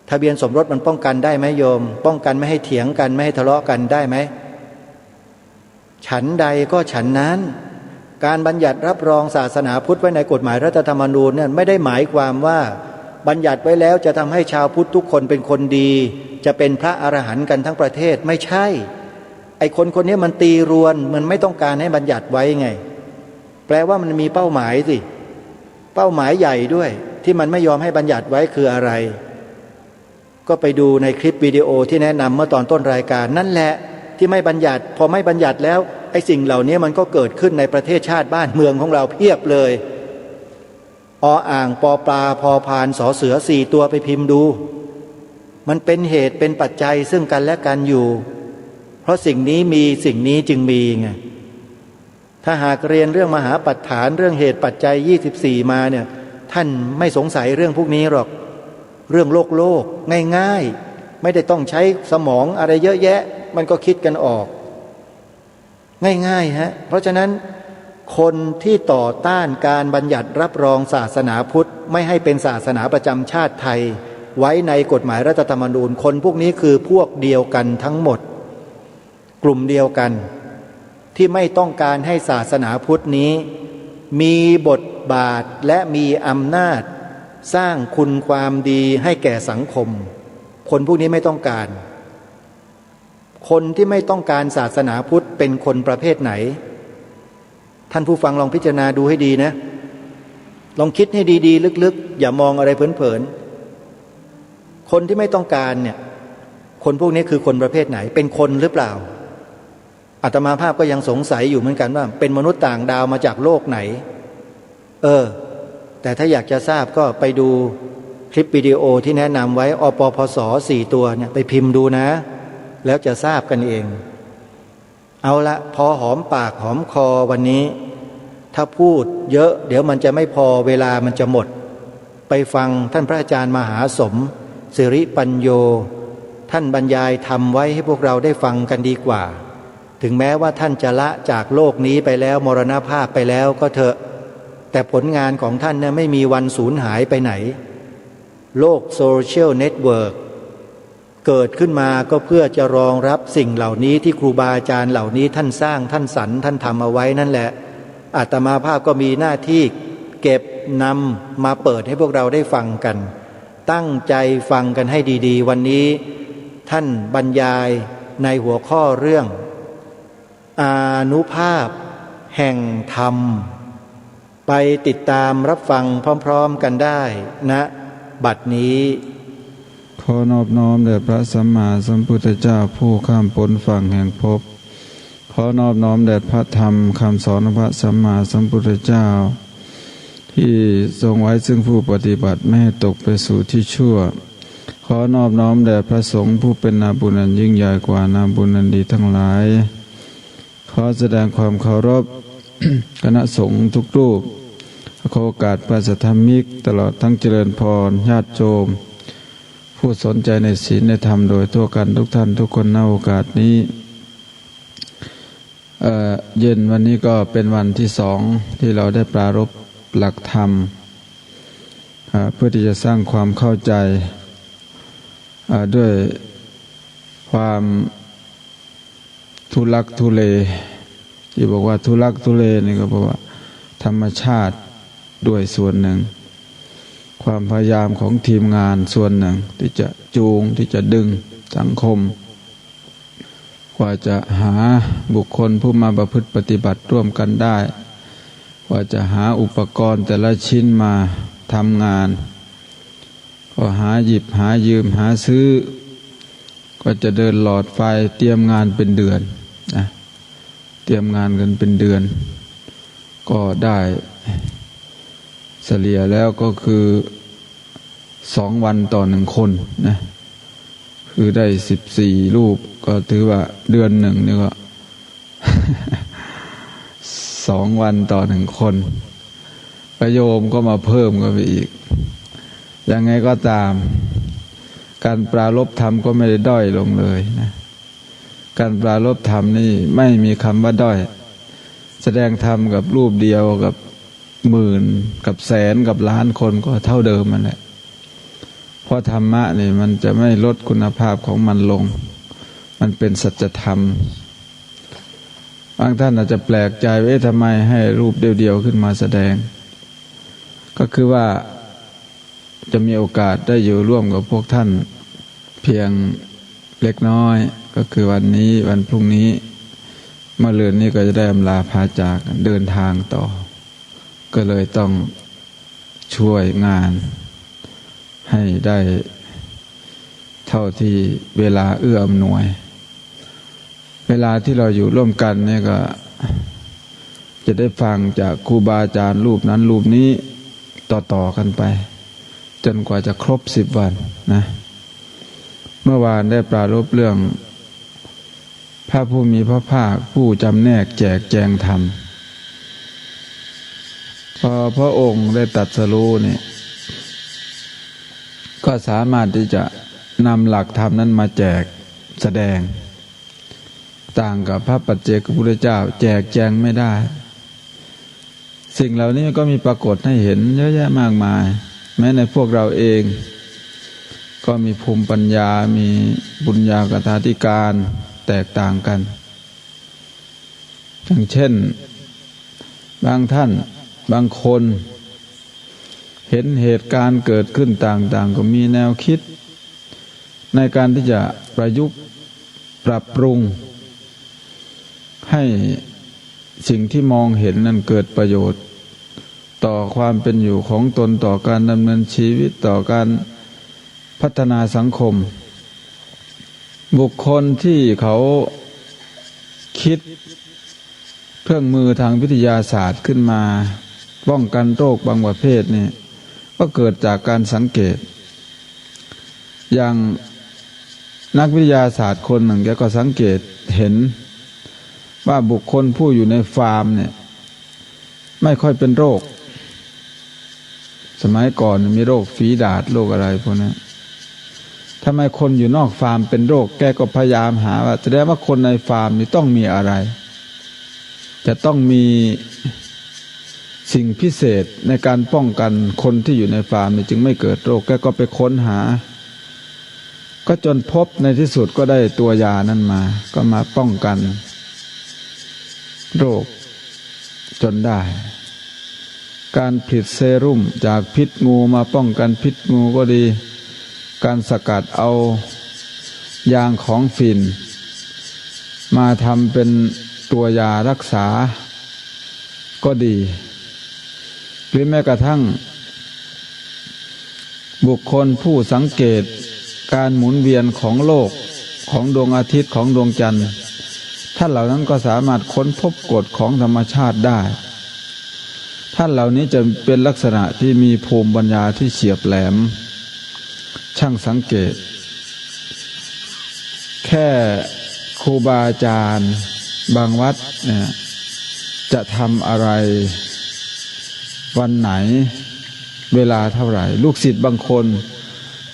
S4: ทะเบียนสมรสมันป้องกันได้ไหมโยมป้องกันไม่ให้เถียงกันไม่ให้ทะเลาะกันได้ไหมฉันใดก็ฉันนั้นการบัญญัติรับรองศาสนาพุทธไว้ในกฎหมายรัฐธรรมนูญเนี่ยไม่ได้หมายความว่าบัญญัติไว้แล้วจะทำให้ชาวพุทธทุกคนเป็นคนดีจะเป็นพระอรหันต์กันทั้งประเทศไม่ใช่ไอ้คนนี้มันตีรวนมันไม่ต้องการให้บัญญัติไว้ไงแปลว่ามันมีเป้าหมายสิเป้าหมายใหญ่ด้วยที่มันไม่ยอมให้บัญญัติไว้คืออะไรก็ไปดูในคลิปวิดีโอที่แนะนำเมื่อตอนต้นรายการนั่นแหละที่ไม่บัญญัติพอไม่บัญญัติแล้วไอ้สิ่งเหล่านี้มันก็เกิดขึ้นในประเทศชาติบ้านเมืองของเราเพียบเลยออ่างปอปลาพอพานสอเสือ4 ตัวไปพิมพ์ดูมันเป็นเหตุเป็นปัจจัยซึ่งกันและกันอยู่เพราะสิ่งนี้มีสิ่งนี้จึงมีไง ถ้าหากเรียนเรื่องมหาปัฏฐานเรื่องเหตุปัจจัย24มาเนี่ยท่านไม่สงสัยเรื่องพวกนี้หรอกเรื่องโลกง่ายๆไม่ได้ต้องใช้สมองอะไรเยอะแยะมันก็คิดกันออกง่ายๆฮะเพราะฉะนั้นคนที่ต่อต้านการบัญญัติรับรองศาสนาพุทธไม่ให้เป็นศาสนาประจำชาติไทยไว้ในกฎหมายรัฐธรรมนูญคนพวกนี้คือพวกเดียวกันทั้งหมดกลุ่มเดียวกันที่ไม่ต้องการให้ศาสนาพุทธนี้มีบทบาทและมีอำนาจสร้างคุณความดีให้แก่สังคมคนพวกนี้ไม่ต้องการคนที่ไม่ต้องการศาสนาพุทธเป็นคนประเภทไหนท่านผู้ฟังลองพิจารณาดูให้ดีนะลองคิดให้ดีๆลึกๆอย่ามองอะไรเผินๆคนที่ไม่ต้องการเนี่ยคนพวกนี้คือคนประเภทไหนเป็นคนหรือเปล่าอาตมาภาพก็ยังสงสัยอยู่เหมือนกันว่าเป็นมนุษย์ต่างดาวมาจากโลกไหนแต่ถ้าอยากจะทราบก็ไปดูคลิปวิดีโอที่แนะนำไว้อปพส4ตัวเนี่ยไปพิมพ์ดูนะแล้วจะทราบกันเองเอาละพอหอมปากหอมคอวันนี้ถ้าพูดเยอะเดี๋ยวมันจะไม่พอเวลามันจะหมดไปฟังท่านพระอาจารย์มหาสมสิริปัญโยท่านบรรยายธรรมไว้ให้พวกเราได้ฟังกันดีกว่าถึงแม้ว่าท่านจะละจากโลกนี้ไปแล้วมรณภาพไปแล้วก็เถอะแต่ผลงานของท่านเนี่ยไม่มีวันสูญหายไปไหนโลกโซเชียลเน็ตเวิร์กเกิดขึ้นมาก็เพื่อจะรองรับสิ่งเหล่านี้ที่ครูบาอาจารย์เหล่านี้ท่านสร้างท่านสรรท่านทำเอาไว้นั่นแหละอาตมาภาพก็มีหน้าที่เก็บนำมาเปิดให้พวกเราได้ฟังกันตั้งใจฟังกันให้ดีๆวันนี้ท่านบรรยายในหัวข้อเรื่องอานุภาพแห่งธรรมไปติดตามรับฟังพร้อมๆกันได้ณบัดนี้
S7: ขอนอบน้อมแด่พระสัมมาสัมพุทธเจ้าผู้ข้ามพ้นฝั่งแห่งภพขอนอบน้อมแด่พระธรรมคำสอนของพระสัมมาสัมพุทธเจ้าที่ทรงไว้ซึ่งผู้ปฏิบัติไม่ให้ตกไปสู่ที่ชั่วขอนอบน้อมแด่พระสงฆ์ผู้เป็นนาบุญอันยิ่งใหญ่กว่านาบุญอันดีทั้งหลายขอแสดงความเคารพ คณะสงฆ์ทุกรูปขอโอกาสพระสัทธมิกตลอดทั้งเจริญพรญาติโยมผู้สนใจในศีลในธรรมโดยทั่วกันทุกท่านทุกคนณโอกาสนี้เย็นวันนี้ก็เป็นวันที่2ที่เราได้ปรารภหลักธรรมเพื่อที่จะสร้างความเข้าใจด้วยความทุลักทุเลที่บอกว่าทุลักทุเลนี่ก็เพราะว่าธรรมชาติด้วยส่วนหนึ่งความพยายามของทีมงานส่วนหนึ่งที่จะจูงที่จะดึงสังคมกว่าจะหาบุคคลผู้มาประพฤติปฏิบัติร่วมกันได้กว่าจะหาอุปกรณ์แต่ละชิ้นมาทำงานก็หาหยิบหายืมหาซื้อก็จะเดินหลอดไฟเตรียมงานเป็นเดือนนะเตรียมงานกันเป็นเดือนก็ได้เฉลี่ยแล้วก็คือ2 วันต่อ1 คนนะคือได้14 รูปก็ถือว่าเดือนหนึ่งนี่ก็ 2 วันต่อ1 คนประโยมก็มาเพิ่มก็ไปอีกยังไงก็ตามการปรารภธรรมก็ไม่ได้ด้อยลงเลยนะการปรารภธรรมนี่ไม่มีคำว่าด้อยแสดงธรรมกับรูปเดียวกับ10,000กับ100,000กับล้านคนก็เท่าเดิมมันแหละเพราะธรรมะนี่มันจะไม่ลดคุณภาพของมันลงมันเป็นสัจธรรมบางท่านอาจจะแปลกใจว่าทำไมให้รูปเดียวๆขึ้นมาแสดงก็คือว่าจะมีโอกาสได้อยู่ร่วมกับพวกท่านเพียงเล็กน้อยก็คือวันนี้วันพรุ่งนี้มะรืนนี้ก็จะได้อำลาพาจากเดินทางต่อก็เลยต้องช่วยงานให้ได้เท่าที่เวลาเอื้ออำนวยเวลาที่เราอยู่ร่วมกันเนี่ยก็จะได้ฟังจากครูบาอาจารย์รูปนั้นรูปนี้ต่อๆกันไปจนกว่าจะครบ10 วันนะเมื่อวานได้ปรารภเรื่องพระผู้มีพระภาคผู้จำแนกแจกแจงธรรม พอพระองค์ได้ตรัสรู้เนี่ยก็สามารถที่จะนำหลักธรรมนั้นมาแจกแสดงต่างกับพระปัจเจกพุทธเจ้าแจกแจงไม่ได้สิ่งเหล่านี้ก็มีปรากฏให้เห็นเยอะแยะมากมายแม้ในพวกเราเองก็มีภูมิปัญญามีบุญญากถาธิการแตกต่างกันอย่างเช่นบางท่านบางคนเห็นเหตุการณ์เกิดขึ้นต่างๆก็มีแนวคิดในการที่จะประยุกต์ปรับปรุงให้สิ่งที่มองเห็นนั้นเกิดประโยชน์ต่อความเป็นอยู่ของตนต่อการดำเนินชีวิตต่อการพัฒนาสังคมบุคคลที่เขาคิดเครื่องมือทางวิทยาศาสตร์ขึ้นมาป้องกันโรคบางประเภทนี่ก็เกิดจากการสังเกตอย่างนักวิทยาศาสตร์คนหนึ่งแกก็สังเกตเห็นว่าบุคคลผู้อยู่ในฟาร์มเนี่ยไม่ค่อยเป็นโรคสมัยก่อนมีโรคฝีดาษโรคอะไรพวกนั้นทำไมคนอยู่นอกฟาร์มเป็นโรคแกก็พยายามหาว่าแสดงว่าคนในฟาร์มนี่ต้องมีอะไรจะต้องมีสิ่งพิเศษในการป้องกันคนที่อยู่ในฟาร์มนี่จึงไม่เกิดโรคแกก็ไปค้นหาก็จนพบในที่สุดก็ได้ตัวยานั้นมาก็มาป้องกันโรคจนได้การผลิตเซรุ่มจากพิษงูมาป้องกันพิษงูก็ดีการสกัดเอายางของฝิ่นมาทำเป็นตัวยารักษาก็ดีหรือแม้กระทั่งบุคคลผู้สังเกตการหมุนเวียนของโลกของดวงอาทิตย์ของดวงจันทร์ท่านเหล่านั้นก็สามารถค้นพบกฎของธรรมชาติได้ท่านเหล่านี้จะเป็นลักษณะที่มีภูมิปัญญาที่เฉียบแหลมช่างสังเกตแค่ครูบาอาจารย์บางวัดเนี่ยจะทำอะไรวันไหนเวลาเท่าไหร่ลูกศิษย์บางคน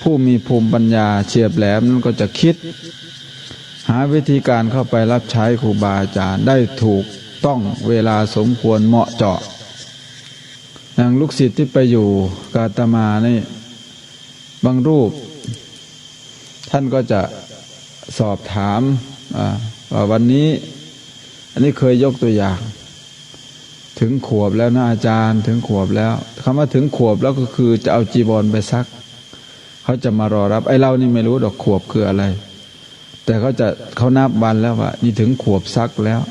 S7: ผู้มีภูมิปัญญาเฉียบแหลมนั้นก็จะคิดหาวิธีการเข้าไปรับใช้ครูบาอาจารย์ได้ถูกต้องเวลาสมควรเหมาะเจาะอย่างลูกศิษย์ที่ไปอยู่กาตมานี่บางรูปท่านก็จะสอบถามว่าวันนี้อันนี้เคยยกตัวอย่างถึงขวบแล้วนะอาจารย์ถึงขวบแล้วคำว่าถึงขวบแล้วก็คือจะเอาจีวรไปซักเขาจะมารอรับไอ้เรานี่ไม่รู้ดอกขวบคืออะไรแต่เขานับวันแล้วว่านี่ถึงขวบซักแล้ว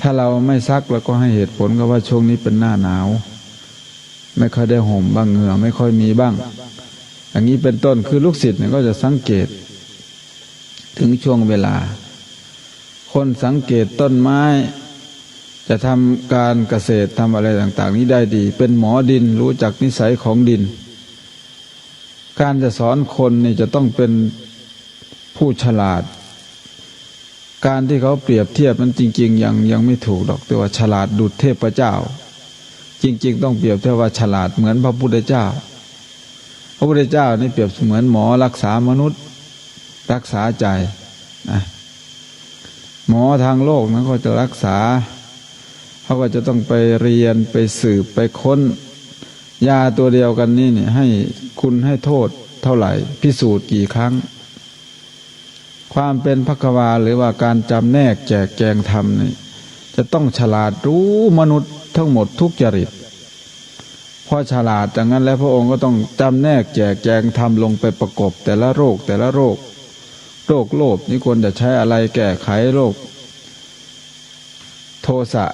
S7: ถ้าเราไม่ซักเราก็ให้เหตุผลก็ว่าช่วงนี้เป็นหน้าหนาวไม่ค่อยได้ห่มบ้างเหงื่อไม่ค่อยมีบ้างอย่างนี้เป็นต้นคือลูกศิษย์เนี่ยก็จะสังเกตถึงช่วงเวลาคนสังเกตต้นไม้จะทำการเกษตรทำอะไรต่างๆนี้ได้ดีเป็นหมอดินรู้จักนิสัยของดินการจะสอนคนนี่จะต้องเป็นผู้ฉลาดการที่เขาเปรียบเทียบมันจริงๆยังไม่ถูกดอกแต่ว่าฉลาดดุจเทพเจ้าจริงๆต้องเปรียบเทียบว่าฉลาดเหมือนพระพุทธเจ้าพระพุทธเจ้านี่เปรียบเหมือนหมอรักษามนุษย์รักษาใจนะหมอทางโลกนั้นก็จะรักษาเขาก็จะต้องไปเรียนไปสืบไปค้นยาตัวเดียวกันนี่เนี่ยให้คุณให้โทษเท่าไหร่พิสูจน์กี่ครั้งความเป็นภควาหรือว่าการจำแนกแจกแจงธรรมนี่จะต้องฉลาดรู้มนุษย์ทั้งหมดทุกจริตพอฉลาดจากนั้นแล้วพระองค์ก็ต้องจำแนกแจกแจงธรรมลงไปประกบแต่ละโรคโรคโลภนี่ควรจะใช้อะไรแก้ไขโรคโทสะ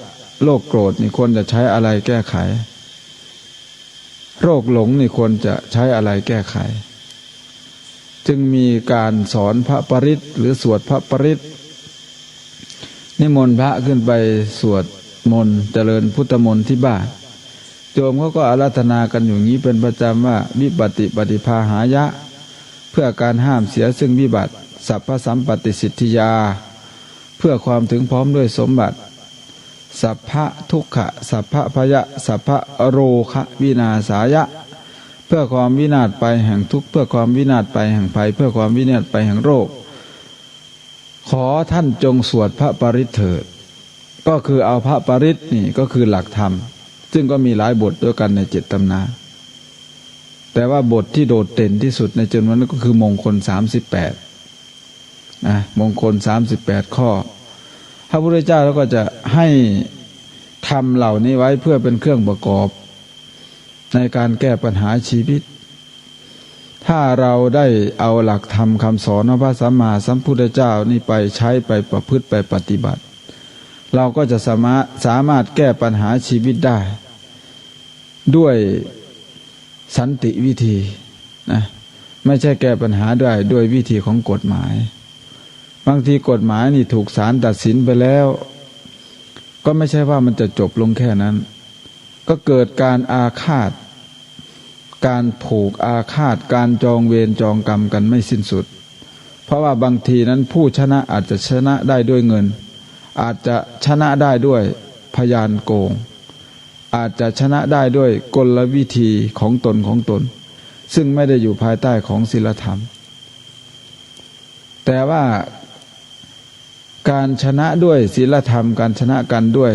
S7: โรคโกรธนี่ควรจะใช้อะไรแก้ไขโรคหลงนี่ควรจะใช้อะไรแก้ไขจึงมีการสอนพระปริตรหรือสวดพระปริตรนิมนต์พระขึ้นไปสวดมนต์เจริญพุทธมนต์ที่บ้านโยมเขาก็อาราธนากันอยู่นี้เป็นประจำว่าวิบัติปฏิภาหายะเพื่อการห้ามเสียซึ่งวิบัติสัพพสัมปติสิทธิยาเพื่อความถึงพร้อมด้วยสมบัติ สัพพะทุกขะสัพพะพยะสัพพะโรคะวินาศายะเพื่อความวินาศไปแห่งทุกข์เพื่อความวินาศไปแห่งภัยเพื่อความวินาศไปแห่งโรคขอท่านจงสวดพระปริตเถิดก็คือเอาพระปริตนี่ก็คือหลักธรรมซึ่งก็มีหลายบทด้วยกันใน7ตำนาแต่ว่าบทที่โดดเด่นที่สุดในจำนวนนั้นก็คือมงคล38นะมงคล38ข้อพระพุทธเจ้าแล้วก็จะให้ทำเหล่านี้ไว้เพื่อเป็นเครื่องประกอบในการแก้ปัญหาชีวิตถ้าเราได้เอาหลักธรรมคำสอนของพระสัมมาสัมพุทธเจ้านี่ไปใช้ไปประพฤติไปปฏิบัติเราก็จะสามารถแก้ปัญหาชีวิตได้ด้วยสันติวิธีนะไม่ใช่แก้ปัญหาด้วยวิธีของกฎหมายบางทีกฎหมายนี่ถูกศาลตัดสินไปแล้วก็ไม่ใช่ว่ามันจะจบลงแค่นั้นก็เกิดการอาฆาตการผูกอาฆาตการจองเวรจองกรรมกันไม่สิ้นสุดเพราะว่าบางทีนั้นผู้ชนะอาจจะชนะได้ด้วยเงินอาจจะชนะได้ด้วยพยานโกงอาจจะชนะได้ด้วยกลวิธีของตนซึ่งไม่ได้อยู่ภายใต้ของศีลธรรมแต่ว่าการชนะด้วยศีลธรรมการชนะกันด้วย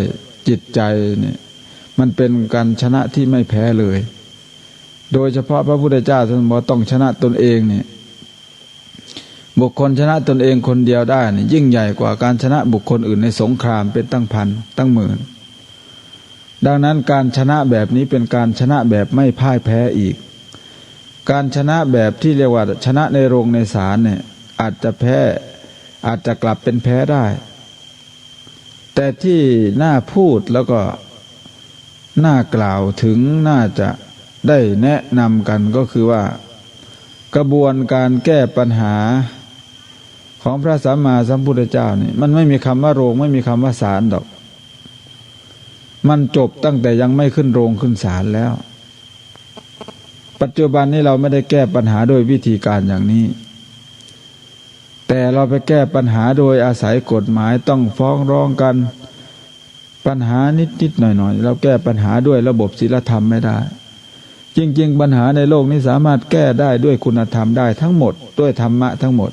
S7: จิตใจเนี่ยมันเป็นการชนะที่ไม่แพ้เลยโดยเฉพาะพระพุทธเจ้าท่านบอกต้องชนะตนเองเนี่ยบุคคลชนะตนเองคนเดียวได้เนี่ยยิ่งใหญ่กว่าการชนะบุคคลอื่นในสงครามเป็นตั้งพันตั้งหมื่นดังนั้นการชนะแบบนี้เป็นการชนะแบบไม่พ่ายแพ้อีกการชนะแบบที่เรียกว่าชนะในโรงในศาลเนี่ยอาจจะแพ้อาจจะกลับเป็นแพ้ได้แต่ที่น่าพูดแล้วก็น่ากล่าวถึงน่าจะได้แนะนำกันก็คือว่ากระบวนการแก้ปัญหาของพระสัมมาสัมพุทธเจ้านี่มันไม่มีคำว่าโรงไม่มีคำว่าศาลดอกมันจบตั้งแต่ยังไม่ขึ้นโรงขึ้นศาลแล้วปัจจุบันนี้เราไม่ได้แก้ปัญหาโดยวิธีการอย่างนี้แต่เราไปแก้ปัญหาโดยอาศัยกฎหมายต้องฟ้องร้องกันปัญหานิดๆหน่อยๆเราแก้ปัญหาด้วยระบบศีลธรรมไม่ได้จริงๆปัญหาในโลกนี้สามารถแก้ได้ด้วยคุณธรรมได้ทั้งหมดด้วยธรรมะทั้งหมด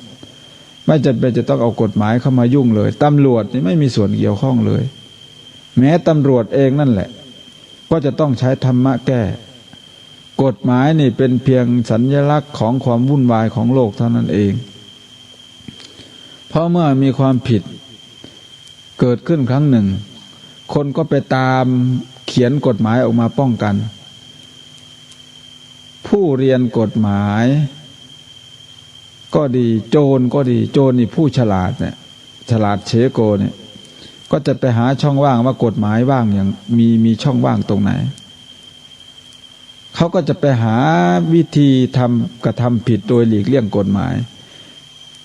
S7: ไม่จำเป็นจะต้องเอากฎหมายเข้ามายุ่งเลยตำรวจนี่ไม่มีส่วนเกี่ยวข้องเลยแม้ตำรวจเองนั่นแหละก็จะต้องใช้ธรรมะแก้กฎหมายนี่เป็นเพียงสัญลักษณ์ของความวุ่นวายของโลกเท่านั้นเองเพราะเมื่อมีความผิดเกิดขึ้นครั้งหนึ่งคนก็ไปตามเขียนกฎหมายออกมาป้องกันผู้เรียนกฎหมายก็ดีโจรก็ดีโจรนี่ผู้ฉลาดเนี่ยฉลาดเชโกเนี่ยก็จะไปหาช่องว่างว่ากฎหมายว่างอย่างมีช่องว่างตรงไหนเขาก็จะไปหาวิธีกระทำผิดโดยหลีกเลี่ยงกฎหมาย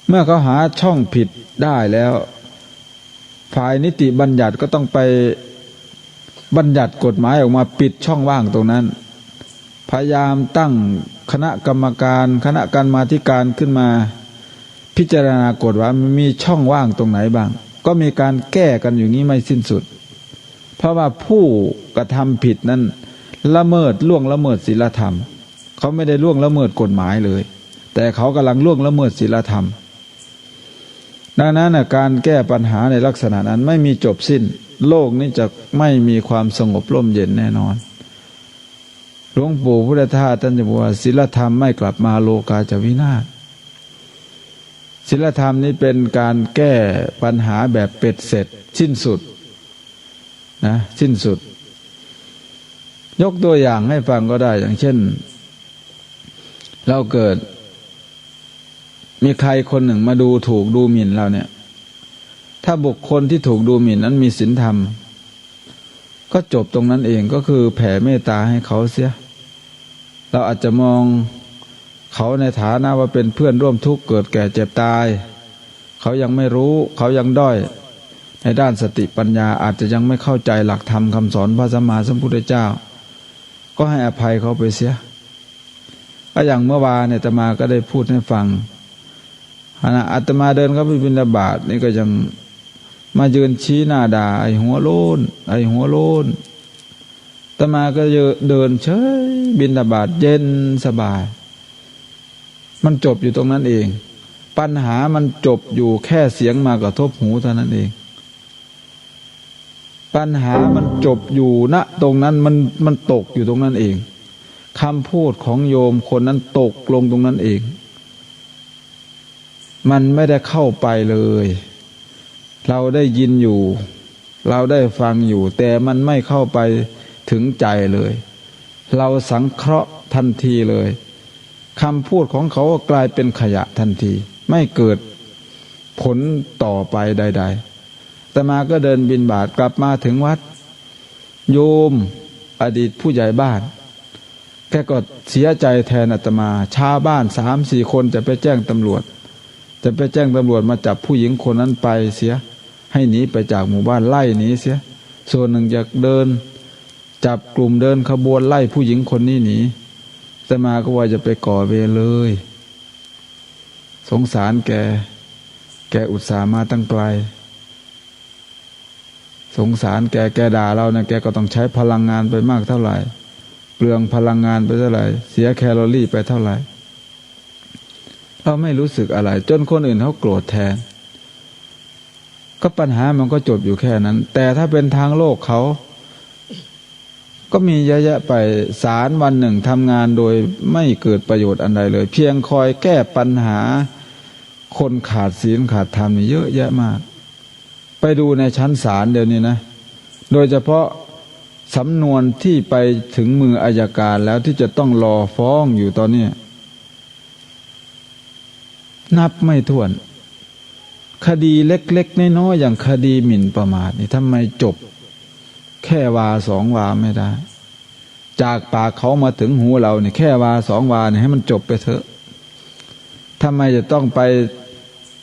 S7: เมื่อเขาหาช่องผิดได้แล้วฝ่ายนิติบัญญัติก็ต้องไปบัญญัติกฎหมายออกมาปิดช่องว่างตรงนั้นพยายามตั้งคณะกรรมการคณะกรรมาธิการขึ้นมาพิจารณากฎว่ามันมีช่องว่างตรงไหนบ้างก็มีการแก้กันอยู่นี้ไม่สิ้นสุดเพราะว่าผู้กระทำผิดนั้นล่วงละเมิดศีลธรรมเขาไม่ได้ล่วงละเมิดกฎหมายเลยแต่เขากำลังล่วงละเมิดศีลธรรมดังนั้นการแก้ปัญหาในลักษณะนั้นไม่มีจบสิ้นโลกนี้จะไม่มีความสงบร่มเย็นแน่นอนหลวงปู่พุทธทาสท่านจะบอกว่าศีลธรรมไม่กลับมาโลกาจะวินาศศีลธรรมนี้เป็นการแก้ปัญหาแบบเป็ดเสร็จสิ้นสุดนะสิ้นสุดยกตัวอย่างให้ฟังก็ได้อย่างเช่นเราเกิดมีใครคนหนึ่งมาดูถูกดูหมิ่นเราเนี่ยถ้าบุคคลที่ถูกดูหมิ่นนั้นมีศีลธรรมก็จบตรงนั้นเองก็คือแผ่เมตตาให้เขาเสียเราอาจจะมองเขาในฐานะว่าเป็นเพื่อนร่วมทุกข์เกิดแก่เจ็บตายเขายังไม่รู้เขายังด้อยในด้านสติปัญญาอาจจะยังไม่เข้าใจหลักธรรมคำสอนพระสัมมาสัมพุทธเจ้าก็ให้อภัยเขาไปเสียก็อย่างเมื่อวานเนี่ยอาตมาก็ได้พูดให้ฟังขณะอาตมาเดินเข้าไปบิณฑบาตนี่ก็ยัง มายืนชี้หน้าด่าไอ้หัวโล้นไอ้หัวโล้นอาตมาก็เดินเฉยบิณฑบาตเย็นสบายมันจบอยู่ตรงนั้นเองปัญหามันจบอยู่แค่เสียงมากระทบหูเท่านั้นเองปัญหามันจบอยู่ณตรงนั้นมันตกอยู่ตรงนั้นเองคำพูดของโยมคนนั้นตกลงตรงนั้นเองมันไม่ได้เข้าไปเลยเราได้ยินอยู่เราได้ฟังอยู่แต่มันไม่เข้าไปถึงใจเลยเราสังเคราะห์ทันทีเลยคำพูดของเขาก็กลายเป็นขยะทันทีไม่เกิดผลต่อไปใดๆอาตมาก็เดินบิณฑบาตกลับมาถึงวัดโยมอดีตผู้ใหญ่บ้านแกก็เสียใจแทนอาตมาชาวบ้าน 3-4 คนจะไปแจ้งตำรวจมาจับผู้หญิงคนนั้นไปเสียให้หนีไปจากหมู่บ้านไล่หนีเสียส่วนหนึ่งอยากเดินจับกลุ่มเดินขบวนไล่ผู้หญิงคนนี้หนีอาตมาก็ว่าจะไปก่อเวรเลยสงสารแกอุตส่าห์มาตั้งไกลสงสารแกด่าเรานะแกก็ต้องใช้พลังงานไปมากเท่าไหร่เปลืองพลังงานไปเท่าไหร่เสียแคลอรี่ไปเท่าไหร่เราไม่รู้สึกอะไรจนคนอื่นเขาโกรธแทนก็ปัญหามันก็จบอยู่แค่นั้นแต่ถ้าเป็นทางโลกเขาก็มีเยอะแยะไปศาลวันหนึ่งทำงานโดยไม่เกิดประโยชน์อันใดเลยเพียงคอยแก้ปัญหาคนขาดศีลขาดธรรมนี่เยอะแยะมากไปดูในชั้นศาลเดี๋ยวนี้นะโดยเฉพาะสำนวนที่ไปถึงมืออัยการแล้วที่จะต้องรอฟ้องอยู่ตอนนี้นับไม่ถ้วนคดีเล็กๆน้อยๆอย่างคดีหมิ่นประมาทนี่ทำไมจบแค่วา2 วาไม่ได้จากปากเขามาถึงหูเราเนี่ยแค่วา2 วาเนี่ยให้มันจบไปเถอะทำไมจะต้องไป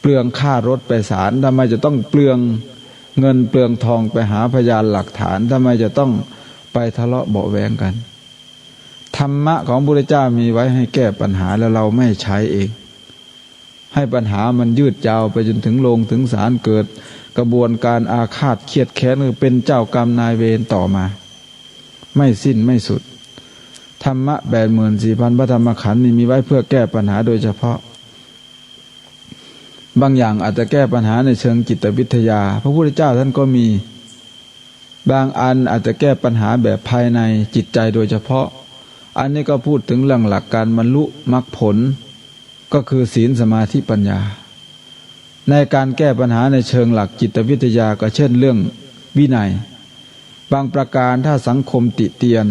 S7: เปลืองค่ารถไปศาลทำไมจะต้องเปลืองเงินเปลืองทองไปหาพยานหลักฐานทำไมจะต้องไปทะเลาะเบาะแว้งกันธรรมะของพระพุทธเจ้ามีไว้ให้แก้ปัญหาแล้วเราไม่ใช้เองให้ปัญหามันยืดยาวไปจนถึงลงถึงศาลเกิดกระบวนการอาฆาตเครียดแค้นเป็นเจ้ากรรมนายเวรต่อมาไม่สิ้นไม่สุดธรรมะ84,000 พระธรรมขันธ์นี่มีไว้เพื่อแก้ปัญหาโดยเฉพาะบางอย่างอาจจะแก้ปัญหาในเชิงจิตวิทยาพระพุทธเจ้าท่านก็มีบางอันอาจจะแก้ปัญหาแบบภายในจิตใจโดยเฉพาะอันนี้ก็พูดถึงเรื่องหลักการบรรลุมรรคผลก็คือศีลสมาธิปัญญาในการแก้ปัญหาในเชิงหลักจิตวิทยาก็เช่นเรื่องวินัยบางประการถ้าสังคมติเตียน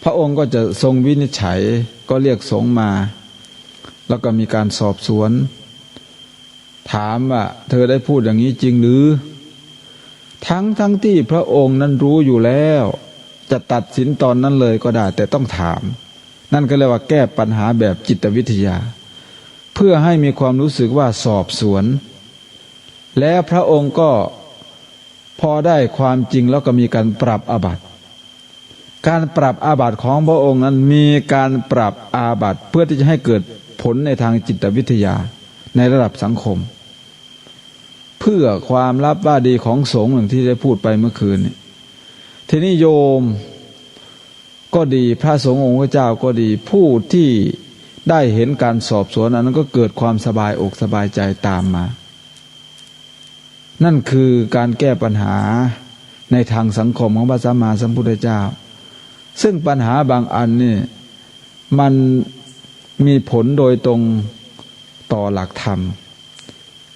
S7: พระองค์ก็จะทรงวินิจฉัยก็เรียกสงฆ์มาแล้วก็มีการสอบสวนถามว่าเธอได้พูดอย่างนี้จริงหรือทั้งที่พระองค์นั้นรู้อยู่แล้วจะตัดสินตอนนั้นเลยก็ได้แต่ต้องถามนั่นก็เรียกว่าแก้ปัญหาแบบจิตวิทยาเพื่อให้มีความรู้สึกว่าสอบสวนแล้วพระองค์ก็พอได้ความจริงแล้วก็มีการปรับอาบัติการปรับอาบัติของพระองค์นั้นมีการปรับอาบัติเพื่อที่จะให้เกิดผลในทางจิตวิทยาในระดับสังคมเพื่อความลับว่าดีของสงฆ์อย่างที่ได้พูดไปเมื่อคืนนี้ทีนี้โยมก็ดีพระสงฆ์องค์พระเจ้าก็ดีผู้ที่ได้เห็นการสอบสวนอันนั้นก็เกิดความสบายอกสบายใจตามมานั่นคือการแก้ปัญหาในทางสังคมของพระสัมมาสัมพุทธเจ้าซึ่งปัญหาบางอันนี่มันมีผลโดยตรงต่อหลักธรรม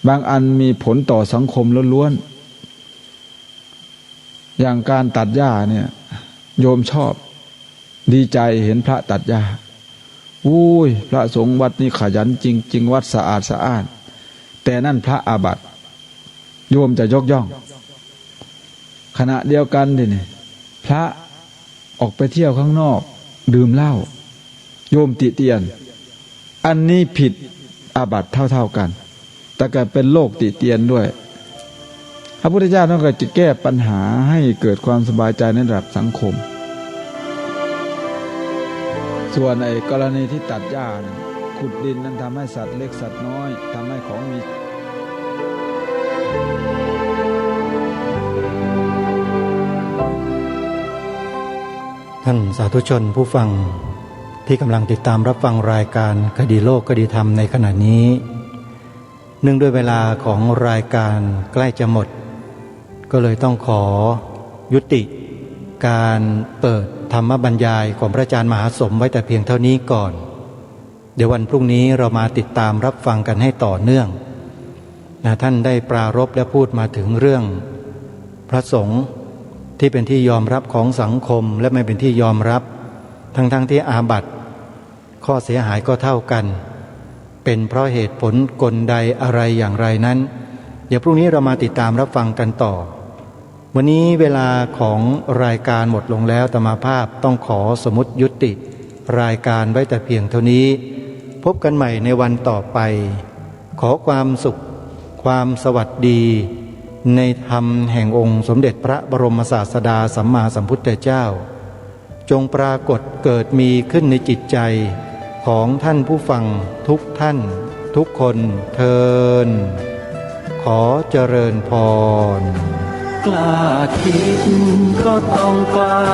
S7: บางอันมีผลต่อสังคมล้วนๆอย่างการตัดหญ้าเนี่ยโยมชอบดีใจเห็นพระตัดหญ้าอุ้ยพระสงฆ์วัดนี้ขยันจริงๆวัดสะอาดสะอ้านแต่นั่นพระอาบัติโยมจะยกย่องขณะเดียวกันนี่พระออกไปเที่ยวข้างนอกดื่มเหล้าโยมติเตียนอันนี้ผิดอาบัติเท่ากันแต่ก็เป็นโลกติเตียนด้วยพระพุทธเจ้าต้องการจะแก้ปัญหาให้เกิดความสบายใจในระดับสังคมส่วนกรณีที่ตัดหญ้าขุดดินนั้นทำให้สัตว์เล็กสัตว์น้อยทำให้ของมี
S4: ท่านสาธุชนผู้ฟังที่กำลังติดตามรับฟังรายการคดีโลกคดีธรรมในขณะนี้เนื่องด้วยเวลาของรายการใกล้จะหมดก็เลยต้องขอยุติการเปิดธรรมบรรยายของพระอาจารย์มหาสมไว้แต่เพียงเท่านี้ก่อนเดี๋ยววันพรุ่งนี้เรามาติดตามรับฟังกันให้ต่อเนื่องท่านได้ปรารภและพูดมาถึงเรื่องพระสงฆ์ที่เป็นที่ยอมรับของสังคมและไม่เป็นที่ยอมรับทั้งที่อาบัติข้อเสียหายก็เท่ากันเป็นเพราะเหตุผลกลใดอะไรอย่างไรนั้นเดี๋ยวพรุ่งนี้เรามาติดตามรับฟังกันต่อวันนี้เวลาของรายการหมดลงแล้วอาตมาภาพต้องขอสมมุติยุติรายการไว้แต่เพียงเท่านี้พบกันใหม่ในวันต่อไปขอความสุขความสวัสดีในธรรมแห่งองค์สมเด็จพระบรมศาสดาสัมมาสัมพุทธเจ้าจงปรากฏเกิดมีขึ้นในจิตใจของท่านผู้ฟังทุกท่านทุกคนเทินขอเจริญพร
S6: กล้าคิดก็ต้องกล้า